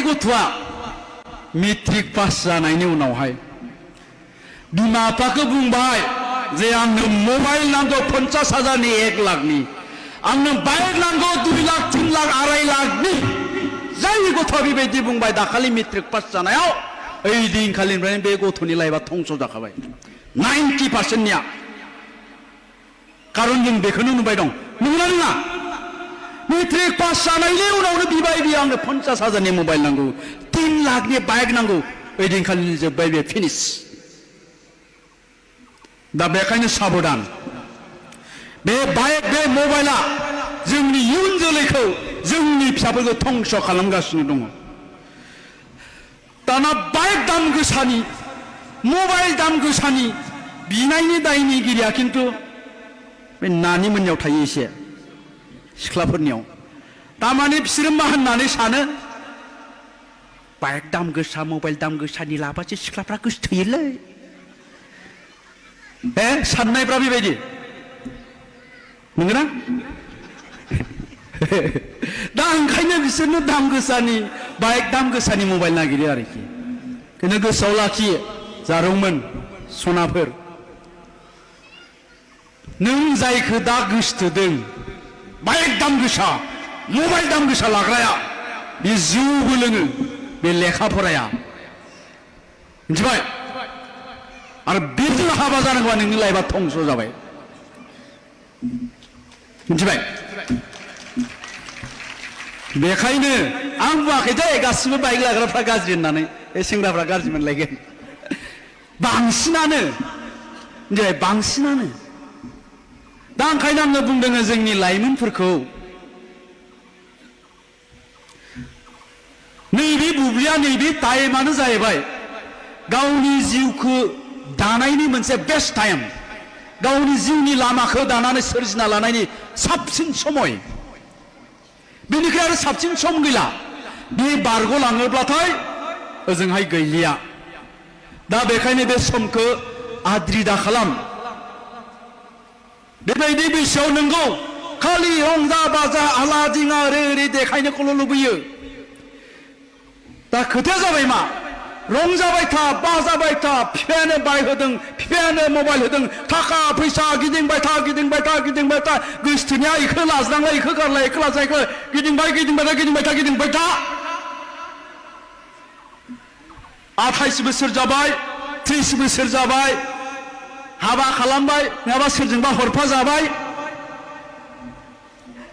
गथ'आ matric pass जानायनि उनावहाय बिमा बिफाखौ बुंबाय जे आंनो मबाइल नांगौ 50,000नि 1 लाखनि, आंनो बाइक नांगौ 2 लाख 3 लाख 2.5 लाखनि। जाय गथ'आ बेबायदि बुंबाय दाखालि मेट्रिक पास जानायाव ओइ दिनखालिनिफ्रायनो बे गथ'नि लाइफआ धंस जाखाबाय 90%निया। खारन जों बेखौनो नुबाय दं, नंगौना नङा? मेट्रिक पास जानायनि उनावनो बिबाय बियो आंनो 50,000नि मबाइल नांगौ, 3 लाखनि बाइक नांगौ। ओइ दिनखालि जोब्बाय बे फिनिश। दा बेखायनो साबधान, बे बाइक बे मबाइला जोंनि इयुन जोलैखौ जोंनि फिसाफोरखौ धंस खालामगासिनो दङ। दाना बाइक दाम गोसानि मबाइल दाम गोसानि बिनायनि दायनिगिरिया खिन्थु बे नानि मोननियाव थायो, एसे सिख्लाफोरनियाव। तारमाने बिसोरो मा होननानै सानो, बाइक दाम गोसा मबाइल दाम गोसानि लाबासो सिख्लाफ्रा गोसोथोयोलै। बे साननायफ्रा बेबायदि, नंगौना? दा ओंखायनो बिसोरनो दाम गोसानि बाइक दाम गोसानि मबाइल नागिरो आरोखि। खिन्थु गोसोआव लाखियो जारौमोन सनाफोर, नों जायखौ दा गोसोथोदों बाइक दाम गोसा मबाइल दाम गोसा लाग्राया, बे जौबो लोङो, बे लेखा फराया, मिथिबाय? आरो बेजों हाबा जानांगौबा नोंनि लाइफआ धंस जाबाय, मिथिबाय? बेखायनो आं बुङाखै दे गासिबो बाइक लाग्राफ्रा गाज्रि होननानै, बे सेंग्राफ्रा गाज्रि मोनलायगोन। बांसिनानो बांसिनानो। दा ओंखायनो आङो बुंदों जोंनि लाइमोनफोरखौ नैबे बुब्लिया नैबे टाइमानो जाहैबाय गावनि जिउखौ दानायनि मोनसे बेस्ट टाइम, गावनि जिउनि लामाखौ दानानै सोरजिना लानायनि साबसिन समय। बेनिफ्राय आरो साबसिन सम गैला। बे बारग'लाङोब्लाथाय ओजोंहाय गैलिया। दा बेखायनो बे समखौ आद्रि दा खालाम। बेबायदि बैसोआव नोंगौ खालि रंजा बाजा आला दिङा ओरै ओरै देखायनोखौल' लुबैयो। दा खोथाया जाबाय मा, रंजाबाय था बाजाबाय था, बिफायानो बाइक होदों, बिफायानो मबाइल होदों, थाखा फैसा गिदिंबाय था गिदिंबाय था गिदिंबाय था, गोसोथोनाया इखौ लाज्लांलाय इखौ गारलाय इखौ लाज्लाय इखौ गिदिंबाय गिदिंबाय था गिदिंबाय था गिदिंबाय था। 28 बोसोर जाबाय, 30 बोसोर जाबाय, हाबा खालामबाय, नङाबा सोरजोंबा हरफा जाबाय,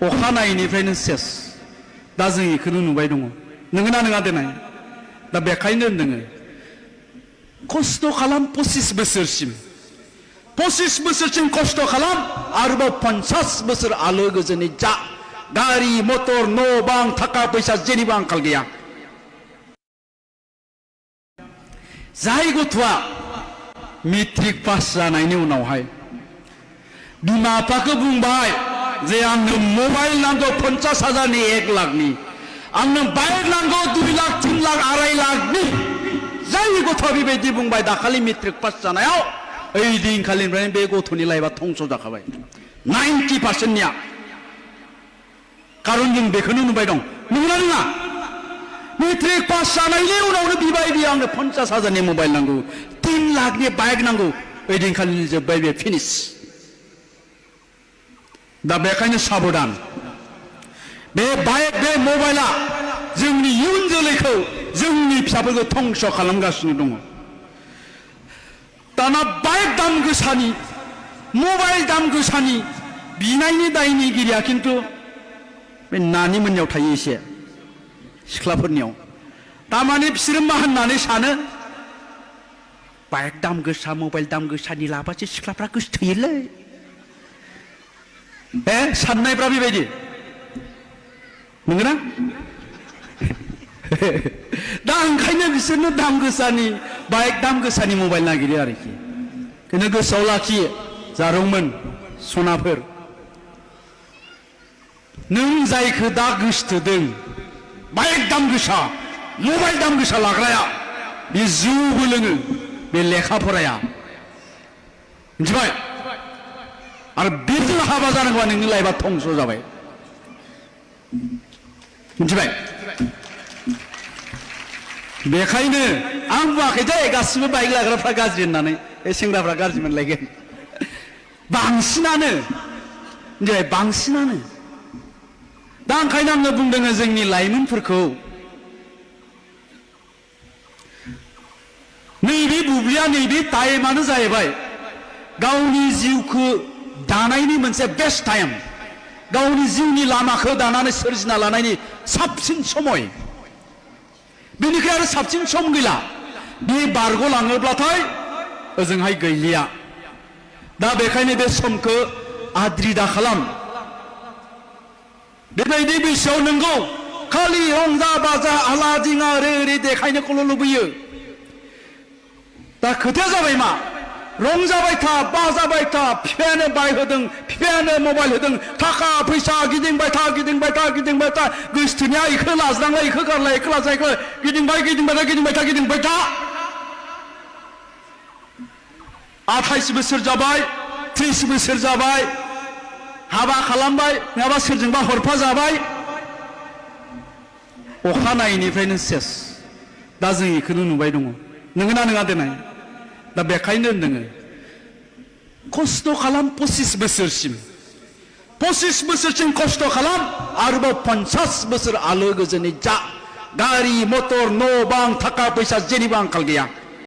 अखानायैनिफ्रायनो सेस। दा जों इखौनो नुबाय दङ, नंगौना नङा देनाय? दा बेखायनो होनदों खस्थ' खालाम 25 बोसोरसिम, 25 बोसोरसिम खस्थ' खालाम, आरोबाव 50 बोसोर आलो गोजोनै जा। गारि मटर न' बां थाखा फैसा जेनिबो आंखाल गैया। जाय गथ'आ मेट्रिक पास जानायनि उनावहाय बिमा बिफाखौ बुंबाय जे आंनो मबाइल नांगौ 50,000नि 1 लाखनि, आंनो बाइक नांगौ 2 लाख 3 लाख 2.5 लाखनि। जाय गथ'आ बेबायदि बुंबाय दाखालि मेट्रिक पास जानायाव ओइ दिनखालिनिफ्रायनो बे गथ'नि लाइफआ धंस जाखाबाय 90%निया। खारन जों बेखौनो नुबाय दं, नंगौना नङा? मेट्रिक पास जानायनि उनावनो बिबाय बियो आंनो 50,000नि मबाइल नांगौ, 3 लाखनि बाइक नांगौ। ओइ दिनखालि जोब्बाय बे फिनिश। दा बेखायनो साबधान, बे बाइक बे मबाइला जोंनि इयुन जोलैखौ जोंनि फिसाफोरखौ धंस खालामगासिनो दङ। दाना बाइक दाम गोसानि मबाइल दाम गोसानि बिनायनि दायनिगिरिया खिन्थु बे नानि मोननियाव थायो, एसे सिख्लाफोरनियाव। तारमाने बिसोरो मा होननानै सानो, बाइक दाम गोसा मबाइल दाम गोसानि लाबासो सिख्लाफ्रा गोसोथोयोलै। बे साननायफ्रा बेबायदि, नंगौना? दा ओंखायनो बिसोरनो दाम गोसानि बाइक दाम गोसानि मबाइल नागिरो आरोखि। खिन्थु गोसोआव लाखियो जारौमोन सनाफोर, नों जायखौ दा गोसोथोदों बाइक दाम गोसा मबाइल दाम गोसा लाग्राया, बे जौबो लोङो, बे लेखा फराया, मिथिबाय? आरो बेजों हाबा जानांगौबा नोंनि लाइफआ धंस जाबाय, मिथिबाय? बेखायनो आं बुङाखै दे गासिबो बाइक लाग्राफ्रा गाज्रि होननानै सेंग्राफ्रा गाज्रि मोनलायगोन बांसिनानो दा ओंखायनो आङो बुंदों जोंनि लाइमोनफोरखौ नैबे बुब्लिया नैबे टाइमानो जाहैबाय गावनि जिउखौ दानायनि मोनसे बेस्ट टाइम गावनि जिउनि लामाखौ दानानै सोरजिना लानायनि साबसिन समय बेनिखाय आरो साबसिन सम गैला बे बारग'लाङोब्लाथाय ओजोंहाय गैलिया दा बेखायनो बे समखौ आद्रि दा खालाम बेबायदि बैसोआव नोंगौ खालि रंजा बाजा आला दिङा ओरै देखायनोखौल' लुबैयो दा खोथाया जाबाय मा रंजाबाय था बाजाबाय था बिफायानो बाइक होदों बिफायानो मबाइल होदों थाखा फैसा गिदिंबाय था गोसोथोनाया इखौ लाज्लांलाय इखौ गारलाय इखौ लाज्लाय इखौ गिदिंबाय था 28 बोसोर जाबाय 30 बोसोर जाबाय हाबा खालामबाय नङाबा सोरजोंबा हरफा जाबाय अखानायैनिफ्रायनो सेस दा जों इखौनो नुबाय दङ नोंगोना नङा देनाय दा बेखायनो होनदों खस्थ' खालाम 25 बोसोरसिम खस्थ' खालाम आरोबाव 50 बोसोर आलो गोजोनै जा गारि मटर न' बां थाखा फैसा जेनिबो आंखाल गैया